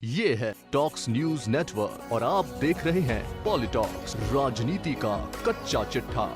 ये है talks news network और आप देख रहे हैं पॉलिटॉक्स, राजनीति का कच्चा चिट्ठा।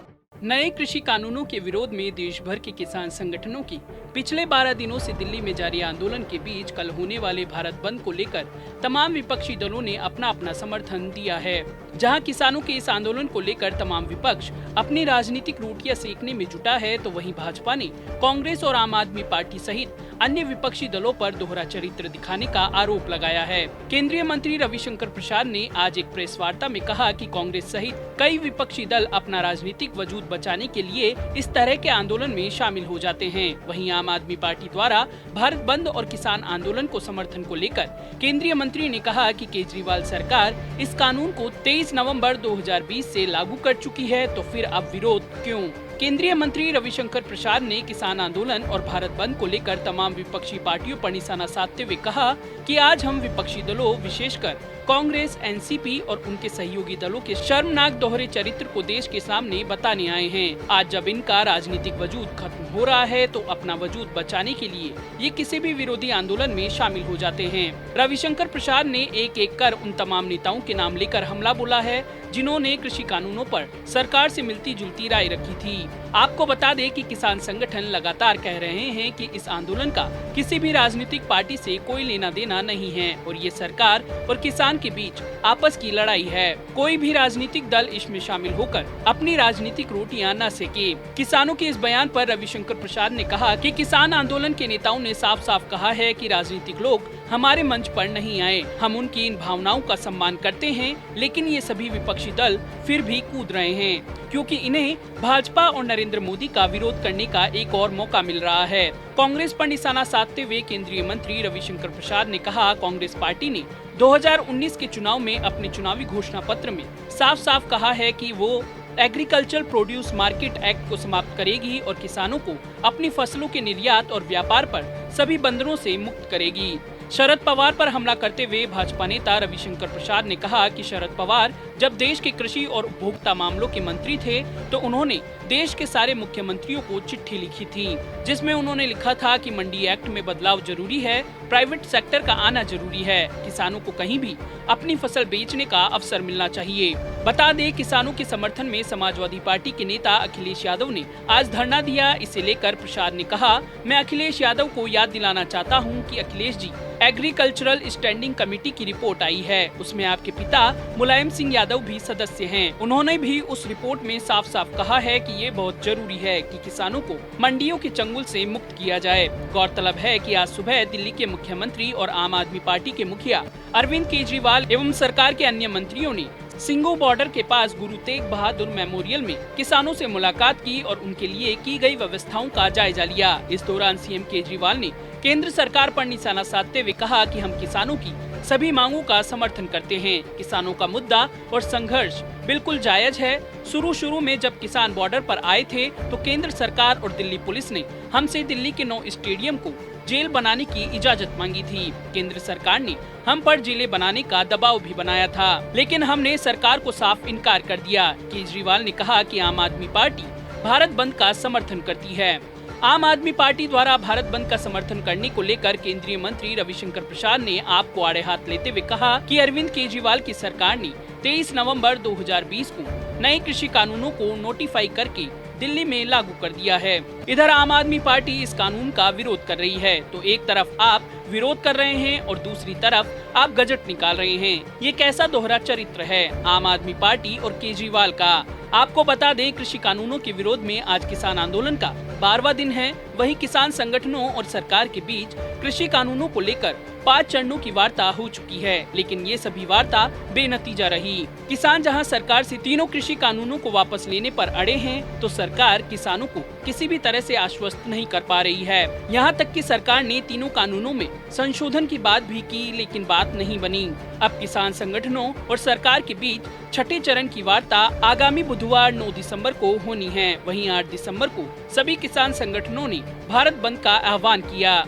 नए कृषि कानूनों के विरोध में देश भर के किसान संगठनों की पिछले 12 दिनों से दिल्ली में जारी आंदोलन के बीच कल होने वाले भारत बंद को लेकर तमाम विपक्षी दलों ने अपना अपना समर्थन दिया है। जहां किसानों के इस आंदोलन को लेकर तमाम विपक्ष अपनी राजनीतिक रोटियां सेकने में जुटा है, तो वहीं भाजपा ने कांग्रेस और आम आदमी पार्टी सहित अन्य विपक्षी दलों पर दोहरा चरित्र दिखाने का आरोप लगाया है। केंद्रीय मंत्री रविशंकर प्रसाद ने आज एक प्रेस वार्ता में कहा कि कांग्रेस सहित कई विपक्षी दल अपना राजनीतिक वजूद बचाने के लिए इस तरह के आंदोलन में शामिल हो जाते हैं। वहीं आम आदमी पार्टी द्वारा भारत बंद और किसान आंदोलन को समर्थन को लेकर केंद्रीय मंत्री ने कहा कि केजरीवाल सरकार इस कानून को 23 नवंबर 2020 से लागू कर चुकी है, तो फिर अब विरोध क्यों? केंद्रीय मंत्री रविशंकर प्रसाद ने किसान आंदोलन और भारत बंद को लेकर तमाम विपक्षी पार्टियों पर निशाना साधते हुए कहा कि आज हम विपक्षी दलों, विशेषकर कांग्रेस, एनसीपी और उनके सहयोगी दलों के शर्मनाक दोहरे चरित्र को देश के सामने बताने आए हैं। आज जब इनका राजनीतिक वजूद खत्म हो रहा है, तो अपना वजूद बचाने के लिए ये किसी भी विरोधी आंदोलन में शामिल हो जाते हैं। रविशंकर प्रसाद ने एक एक कर उन तमाम नेताओं के नाम लेकर हमला बोला है जिन्होंने कृषि कानूनों पर सरकार से मिलती जुलती राय रखी थी। आपको बता दें कि किसान संगठन लगातार कह रहे हैं कि इस आंदोलन का किसी भी राजनीतिक पार्टी से कोई लेना देना नहीं है और ये सरकार और किसान के बीच आपस की लड़ाई है। कोई भी राजनीतिक दल इसमें शामिल होकर अपनी राजनीतिक रोटियां न सेके। किसानों के इस बयान पर रविशंकर प्रसाद ने कहा कि किसान आंदोलन के नेताओं ने साफ साफ कहा है कि राजनीतिक लोग हमारे मंच पर नहीं आए। हम उनकी इन भावनाओं का सम्मान करते हैं, लेकिन ये सभी विपक्षी दल फिर भी कूद रहे हैं क्योंकि इन्हें भाजपा और नरेंद्र मोदी का विरोध करने का एक और मौका मिल रहा है। कांग्रेस पर निशाना साधते हुए केंद्रीय मंत्री रविशंकर प्रसाद ने कहा, कांग्रेस पार्टी ने 2019 के चुनाव में अपने चुनावी घोषणा पत्र में साफ साफ कहा है कि वो एग्रीकल्चर प्रोड्यूस मार्केट एक्ट को समाप्त करेगी और किसानों को अपनी फसलों के निर्यात और व्यापार पर सभी बंधनों से मुक्त करेगी। शरद पवार पर हमला करते हुए भाजपा नेता रविशंकर प्रसाद ने कहा कि शरद पवार जब देश के कृषि और उपभोक्ता मामलों के मंत्री थे, तो उन्होंने देश के सारे मुख्यमंत्रियों को चिट्ठी लिखी थी, जिसमें उन्होंने लिखा था कि मंडी एक्ट में बदलाव जरूरी है, प्राइवेट सेक्टर का आना जरूरी है, किसानों को कहीं भी अपनी फसल बेचने का अवसर मिलना चाहिए। बता दें, किसानों के समर्थन में समाजवादी पार्टी के नेता अखिलेश यादव ने आज धरना दिया। इसे लेकर प्रसाद ने कहा, मैं अखिलेश यादव को याद दिलाना चाहता हूँ कि Akhilesh ji, agricultural standing committee की रिपोर्ट आई है, उसमें आपके पिता मुलायम सिंह यादव भी सदस्य हैं। उन्होंने भी उस रिपोर्ट में साफ साफ कहा है कि ये बहुत जरूरी है कि किसानों को मंडियों के चंगुल से मुक्त किया जाए। गौरतलब है कि आज सुबह दिल्ली के मुख्यमंत्री और आम आदमी पार्टी के मुखिया अरविंद केजरीवाल एवं सरकार के अन्य मंत्रियों ने सिंगू बॉर्डर के पास गुरु तेग बहादुर मेमोरियल में किसानों से मुलाकात की और उनके लिए की गई व्यवस्थाओं का जायजा लिया। इस दौरान सीएम केजरीवाल ने केंद्र सरकार पर निशाना साधते हुए कहा कि हम किसानों की सभी मांगों का समर्थन करते हैं। किसानों का मुद्दा और संघर्ष बिल्कुल जायज है। शुरू में जब किसान बॉर्डर पर आए थे, तो केंद्र सरकार और दिल्ली पुलिस ने हमसे दिल्ली के 9 स्टेडियम को जेल बनाने की इजाजत मांगी थी। केंद्र सरकार ने हम पर जेलें बनाने का दबाव भी बनाया था, लेकिन हमने सरकार को साफ इनकार कर दिया। केजरीवाल ने कहा कि आम आदमी पार्टी भारत बंद का समर्थन करती है। आम आदमी पार्टी द्वारा भारत बंद का समर्थन करने को लेकर केंद्रीय मंत्री रविशंकर प्रसाद ने आपको आड़े हाथ लेते हुए कहा कि अरविंद केजरीवाल की सरकार ने 23 नवंबर 2020 को नए कृषि कानूनों को नोटिफाई करके दिल्ली में लागू कर दिया है। इधर आम आदमी पार्टी इस कानून का विरोध कर रही है, तो एक तरफ आप विरोध कर रहे हैं और दूसरी तरफ आप गजट निकाल रहे हैं। ये कैसा दोहरा चरित्र है आम आदमी पार्टी और केजरीवाल का? आपको बता दें, कृषि कानूनों के विरोध में आज किसान आंदोलन का 12वां दिन है। वहीं किसान संगठनों और सरकार के बीच कृषि कानूनों को लेकर 5 चरणों की वार्ता हो चुकी है, लेकिन ये सभी वार्ता बेनतीजा रही। किसान जहां सरकार से तीनों कृषि कानूनों को वापस लेने पर अड़े हैं, तो सरकार किसानों को किसी भी तरह से आश्वस्त नहीं कर पा रही है। यहां तक कि सरकार ने तीनों कानूनों में संशोधन की बात भी की, लेकिन बात नहीं बनी। अब किसान संगठनों और सरकार के बीच छठे चरण की वार्ता आगामी बुधवार 9 दिसंबर को होनी है। वहीं 8 दिसंबर को सभी किसान संगठनों ने भारत बंद का आह्वान किया।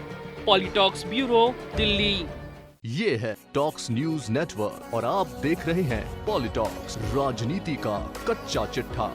पॉलिटॉक्स ब्यूरो, दिल्ली। ये है टॉक्स न्यूज नेटवर्क और आप देख रहे हैं पॉलिटॉक्स, राजनीति का कच्चा चिट्ठा।